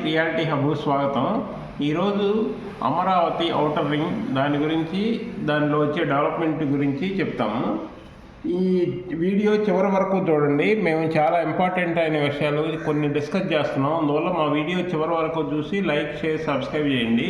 Reality hub స్వాగతం. ఈరోజు Amaravati outer ring దాని గురించి, దానిలో వచ్చే డెవలప్మెంట్ గురించి చెప్తాము. ఈ వీడియో చివరి వరకు చూడండి. మేము చాలా ఇంపార్టెంట్ అయిన విషయాలు కొన్ని డిస్కస్ చేస్తున్నాం. అందువల్ల మా వీడియో చివరి వరకు చూసి లైక్, షేర్, సబ్స్క్రైబ్ చేయండి.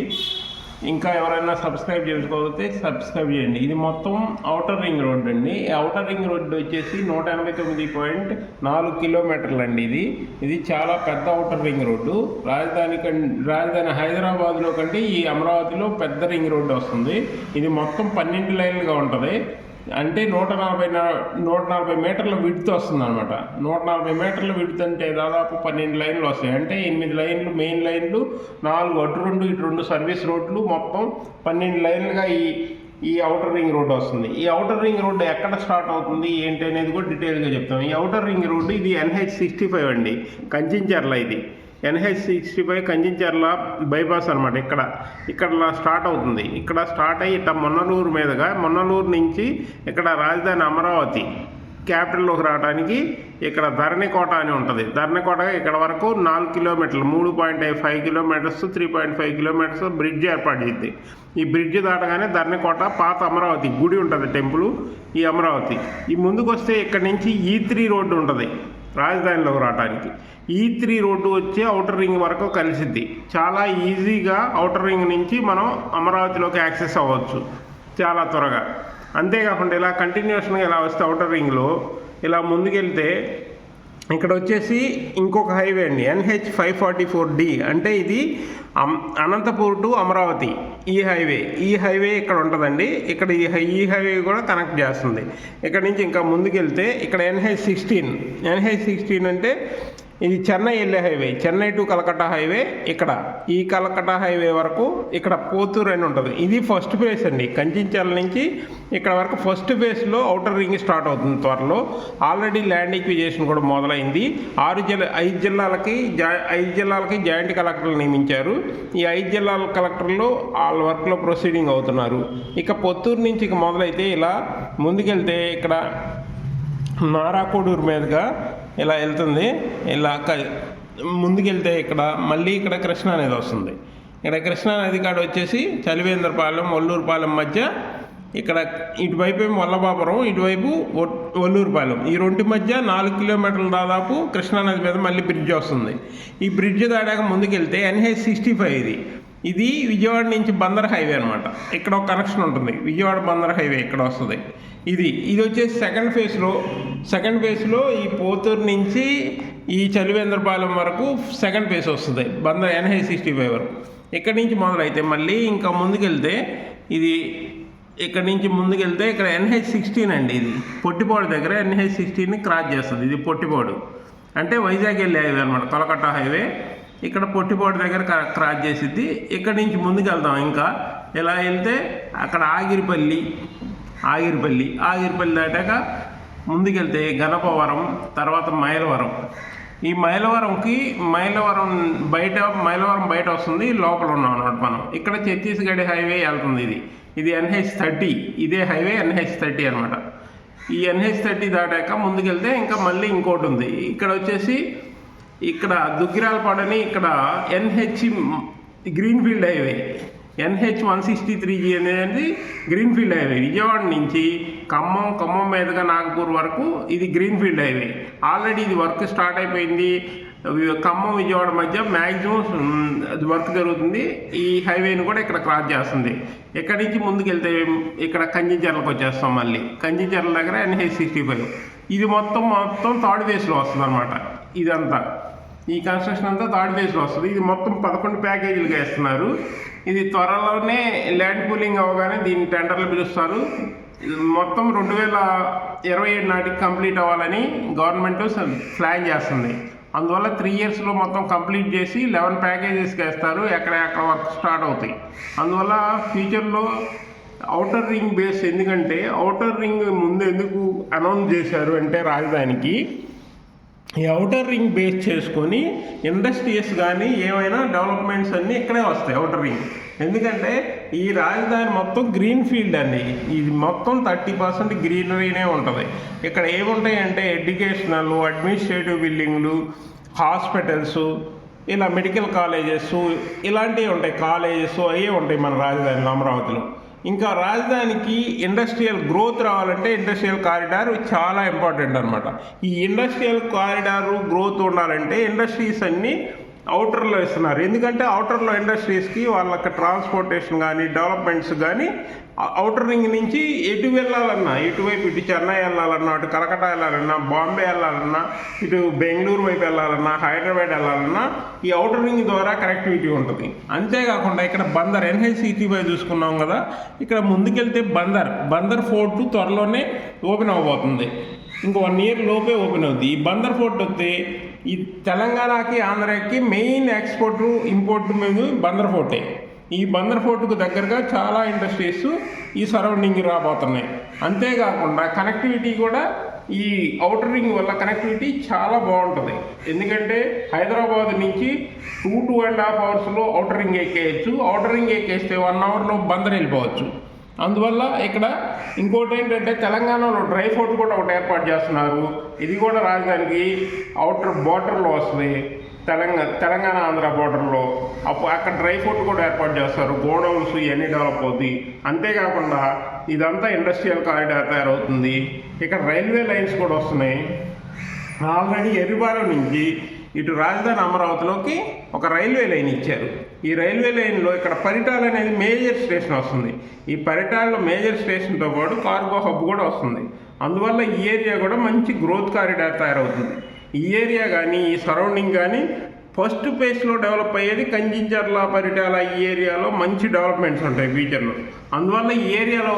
ఇంకా ఎవరైనా సబ్స్క్రైబ్ చేసుకోకపోతే సబ్స్క్రైబ్ చేయండి. ఇది మొత్తం ఔటర్ రింగ్ రోడ్ అండి. ఈ ఔటర్ రింగ్ రోడ్డు వచ్చేసి 189.4 కిలోమీటర్లు అండి. ఇది చాలా పెద్ద ఔటర్ రింగ్ రోడ్డు. రాజధాని హైదరాబాద్లో కంటే ఈ అమరావతిలో పెద్ద రింగ్ రోడ్డు వస్తుంది. ఇది మొత్తం 12 లైన్లుగా ఉంటుంది. అంటే 140 మీటర్ల విడ్త్ వస్తుంది అనమాట. 140 మీటర్ల విడ్త్ అంటే దాదాపు 12 లైన్లు వస్తాయి. అంటే 8 లైన్లు మెయిన్ లైన్లు, 4 అటు 2 ఇటు 2 సర్వీస్ రోడ్లు, మొత్తం 12 లైన్లుగా ఈ ఔటర్ రింగ్ రోడ్డు వస్తుంది. ఈ ఔటర్ రింగ్ రోడ్డు ఎక్కడ స్టార్ట్ అవుతుంది ఏంటి అనేది కూడా డీటెయిల్గా చెప్తాం. ఈ ఔటర్ రింగ్ రోడ్డు ఇది NH65 అండి, కంచించర్ల. ఇది NH65 కంచించర్ల బైపాస్ అనమాట. ఇక్కడ స్టార్ట్ అవుతుంది. ఇక్కడ స్టార్ట్ అయ్యి ఇట్లా మొన్నలూరు మీదుగా, మొన్నలూరు నుంచి ఇక్కడ రాజధాని అమరావతి క్యాపిటల్లోకి రావడానికి ఇక్కడ ధరణికోట అని ఉంటుంది. ధరణికోట ఇక్కడ వరకు 4 కిలోమీటర్లు, 3.5 కిలోమీటర్స్, 3.5 కిలోమీటర్స్ బ్రిడ్జ్ ఏర్పాటు చేద్ది. ఈ బ్రిడ్జ్ దాటగానే ధరణికోట, పాత అమరావతి గుడి ఉంటుంది, టెంపుల్. ఈ అమరావతి ఈ ముందుకు వస్తే ఇక్కడ నుంచి E3 రోడ్డు ఉంటుంది రాజధానిలోకి రావడానికి. E3 రోడ్డు వచ్చి ఔటర్ రింగ్ వరకు కలిసిద్ది. చాలా ఈజీగా ఔటర్ రింగ్ నుంచి మనం అమరావతిలోకి యాక్సెస్ అవ్వచ్చు చాలా త్వరగా. అంతేకాకుండా ఇలా కంటిన్యూషన్గా ఇలా వస్తే ఔటర్ రింగ్లో ఇలా ముందుకెళ్తే ఇక్కడ వచ్చేసి ఇంకొక హైవే అండి, NH544D. అంటే ఇది అనంతపూర్ టు అమరావతి ఈ హైవే ఇక్కడ ఉంటుందండి. ఇక్కడ ఈ హైవే కూడా కనెక్ట్ చేస్తుంది. ఇక్కడ నుంచి ఇంకా ముందుకెళ్తే ఇక్కడ NH16 అంటే ఇది చెన్నై వెళ్ళే highway, Chennai to Calcutta highway. ఈ కలకట్టా హైవే వరకు ఇక్కడ పోతూరు అని ఉంటుంది. ఇది ఫస్ట్ ఫేజ్ అండి. కంచించర్ల నుంచి ఇక్కడ వరకు ఫస్ట్ ఫేజ్లో ఔటర్ రింగ్ స్టార్ట్ అవుతుంది త్వరలో. ఆల్రెడీ ల్యాండ్ ఎక్విజిషన్ కూడా మొదలైంది. 5 జిల్లాలకి జాయింట్ కలెక్టర్లు నియమించారు. ఈ 5 జిల్లాల కలెక్టర్లు వాళ్ళ వర్క్లో ప్రొసీడింగ్ అవుతున్నారు. ఇక పొత్తూరు నుంచి ఇక మొదలైతే ఇలా ముందుకెళ్తే ఇక్కడ నారాకోడూరు మీదుగా ఇలా వెళ్తుంది. ఇలా ముందుకెళ్తే ఇక్కడ కృష్ణా నది వస్తుంది. ఇక్కడ కృష్ణా నది కాడ వచ్చేసి చలివేంద్రపాలెం, ఒల్లూరుపాలెం మధ్య ఇక్కడ ఇటువైపు వల్లభాపురం, ఇటువైపు ఒల్లూరుపాలెం, ఈ రెండు మధ్య 4 కిలోమీటర్లు దాదాపు కృష్ణా నది మీద మళ్ళీ బ్రిడ్జ్ వస్తుంది. ఈ బ్రిడ్జ్ దాటాక ముందుకెళ్తే NH65 ఇది విజయవాడ నుంచి బందర్ హైవే అనమాట. ఇక్కడ ఒక కనెక్షన్ ఉంటుంది, విజయవాడ బందర్ హైవే ఇక్కడ వస్తుంది. ఇది వచ్చేసి సెకండ్ ఫేజ్లో ఈ పోతూరు నుంచి ఈ చలివేంద్రపాలెం వరకు సెకండ్ ఫేజ్ వస్తుంది, బందర్ NH65 వరకు. ఇక్కడి నుంచి మొదలైతే మళ్ళీ ఇంకా ముందుకెళ్తే ఇక్కడి నుంచి ముందుకెళ్తే ఇక్కడ NH16 అండి. ఇది పొట్టిపాడు దగ్గర NH16ని క్రాస్ చేస్తుంది. ఇది పొట్టిపాడు అంటే వైజాగ్ వెళ్ళే హైవే అనమాట, కలకట్టా హైవే. ఇక్కడ పొట్టిపాడు దగ్గర క్రాస్ చేసిద్ది. ఇక్కడి నుంచి ముందుకు వెళ్దాం. ఇంకా ఇలా వెళ్తే అక్కడ ఆగిరిపల్లి దాటాక ముందుకెళ్తే గణపవరం, తర్వాత మైలవరం. ఈ మైలవరం బయట వస్తుంది, లోపల ఉన్నాం అనమాట మనం. ఇక్కడ ఛత్తీస్గఢ్ హైవే వెళ్తుంది. ఇది NH30, ఇదే హైవే NH30 అనమాట. ఈ NH30 దాటాక ముందుకెళ్తే ఇంకా మళ్ళీ ఇంకోటి ఉంది. ఇక్కడ వచ్చేసి ఇక్కడ దుగ్గిరాలపాడని ఇక్కడ NH గ్రీన్ఫీల్డ్ హైవే, NH163G అనేది గ్రీన్ఫీల్డ్ హైవే. విజయవాడ నుంచి ఖమ్మం మీదుగా నాగపూర్ వరకు ఇది గ్రీన్ఫీల్డ్ హైవే. ఆల్రెడీ ఇది వర్క్ స్టార్ట్ అయిపోయింది. ఖమ్మం విజయవాడ మధ్య మ్యాక్సిమం వర్క్ జరుగుతుంది. ఈ హైవేని కూడా ఇక్కడ క్రాస్ చేస్తుంది. ఇక్కడి నుంచి ముందుకెళ్తే ఇక్కడ కంచించర్లకు వచ్చేస్తాం. మళ్ళీ కంచించర్ల దగ్గర NH65. ఇది మొత్తం థర్డ్ ఫేజ్లో వస్తుంది అనమాట. ఇదంతా ఈ కన్స్ట్రక్షన్ అంతా థర్డ్ ఫేజ్లో వస్తుంది. ఇది మొత్తం 11 ప్యాకేజీలుగా ఇస్తున్నారు. ఇది త్వరలోనే ల్యాండ్ పూలింగ్ అవ్వగానే దీన్ని టెండర్లు పిలుస్తారు. మొత్తం 2027 నాటికి కంప్లీట్ అవ్వాలని గవర్నమెంట్ ప్లాన్ చేస్తుంది. అందువల్ల 3 ఇయర్స్లో మొత్తం కంప్లీట్ చేసి 11 ప్యాకేజెస్కి వేస్తారు. ఎక్కడ వర్క్ స్టార్ట్ అవుతాయి. అందువల్ల ఫ్యూచర్లో ఔటర్ రింగ్ బేస్, ఎందుకంటే ఔటర్ రింగ్ ముందు ఎందుకు అనౌన్స్ చేశారు అంటే రాజధానికి ఈ ఔటర్ రింగ్ బేస్ చేసుకొని ఇండస్ట్రీస్ కానీ ఏమైనా డెవలప్మెంట్స్ అన్నీ ఇక్కడే వస్తాయి ఔటర్ రింగ్. ఎందుకంటే ఈ రాజధాని మొత్తం గ్రీన్ ఫీల్డ్ అండి. ఇది మొత్తం 30% గ్రీనరీనే ఉంటుంది. ఇక్కడ ఏముంటాయంటే ఎడ్యుకేషనల్, అడ్మినిస్ట్రేటివ్ బిల్డింగ్లు, హాస్పిటల్స్, ఇలా మెడికల్ కాలేజెస్ ఇలాంటివి ఉంటాయి, కాలేజెస్ అవే ఉంటాయి మన రాజధానిలో అమరావతిలో. ఇంకా రాజధానికి ఇండస్ట్రియల్ గ్రోత్ రావాలంటే ఇండస్ట్రియల్ కారిడార్ చాలా ఇంపార్టెంట్ అనమాట. ఈ ఇండస్ట్రియల్ కారిడారు గ్రోత్ ఉండాలంటే ఇండస్ట్రీస్ అన్నీ అవుటర్లో ఇస్తున్నారు. ఎందుకంటే అవుటర్లో ఇండస్ట్రీస్కి వాళ్ళకి ట్రాన్స్పోర్టేషన్ కానీ డెవలప్మెంట్స్ కానీ అవుటర్ రింగ్ నుంచి ఎటు వెళ్ళాలన్నా, ఇటువైపు ఇటు చెన్నై వెళ్ళాలన్నా, అటు కలకట్ట వెళ్ళాలన్నా, బాంబే వెళ్ళాలన్నా, ఇటు బెంగళూరు వైపు వెళ్ళాలన్నా, హైదరాబాద్ వెళ్ళాలన్నా ఈ అవుటర్ రింగ్ ద్వారా కనెక్టివిటీ ఉంటుంది. అంతేకాకుండా ఇక్కడ బందర్ NH-65 చూసుకున్నాం కదా, ఇక్కడ ముందుకెళ్తే బందర్ ఫోర్ట్ త్వరలోనే ఓపెన్ అవ్వబోతుంది. ఇంకో 1 year లోపే ఓపెన్ అవుతుంది. ఈ బందర్ ఫోర్ట్ వస్తే ఈ తెలంగాణకి ఆంధ్రాకి మెయిన్ ఎక్స్పోర్ట్ ఇంపోర్ట్ మీద బందర్ ఫోర్టే. ఈ బందర్ ఫోర్టుకు దగ్గరగా చాలా ఇండస్ట్రీస్ ఈ సరౌండింగ్ రాబోతున్నాయి. అంతేకాకుండా కనెక్టివిటీ కూడా ఈ అవుటర్ రింగ్ వల్ల కనెక్టివిటీ చాలా బాగుంటుంది. ఎందుకంటే హైదరాబాద్ నుంచి 2.5 hours అవుటర్ రింగ్ ఎక్కేయచ్చు. అవుటర్ రింగ్ ఎక్కేస్తే 1 hour బందర్ వెళ్ళిపోవచ్చు. అందువల్ల ఇక్కడ ఇంకోటి ఏంటంటే తెలంగాణలో డ్రై ఫోర్ట్ కూడా ఒకటి ఏర్పాటు చేస్తున్నారు. ఇది కూడా రాజధానికి అవుటర్ బోర్డర్లో వస్తుంది, తెలంగాణ ఆంధ్ర బోర్డర్లో. అక్కడ డ్రై ఫోర్ట్ కూడా ఏర్పాటు చేస్తారు, గోడౌన్స్ ఇవన్నీ డెవలప్ అవుతాయి. అంతేకాకుండా ఇదంతా ఇండస్ట్రియల్ కారిడార్ తయారవుతుంది. ఇక్కడ రైల్వే లైన్స్ కూడా వస్తున్నాయి. ఆల్రెడీ ఎర్రిపాలెం నుంచి ఇటు రాజధాని అమరావతిలోకి ఒక రైల్వే లైన్ ఇచ్చారు. ఈ రైల్వే లైన్లో ఇక్కడ పరిటాల్ అనేది మేజర్ స్టేషన్ వస్తుంది. ఈ పరిటాల్లో మేజర్ స్టేషన్తో పాటు కార్గో హబ్ కూడా వస్తుంది. అందువల్ల ఈ ఏరియా కూడా మంచి గ్రోత్ కారిడార్ తయారవుతుంది. ఈ ఏరియా కానీ ఈ సరౌండింగ్ కానీ ఫస్ట్ ఫేజ్లో డెవలప్ అయ్యేది కంచిచర్ల, పరిటాల ఈ ఏరియాలో మంచి డెవలప్మెంట్స్ ఉంటాయి ఫ్యూచర్లో. అందువల్ల ఈ ఏరియాలో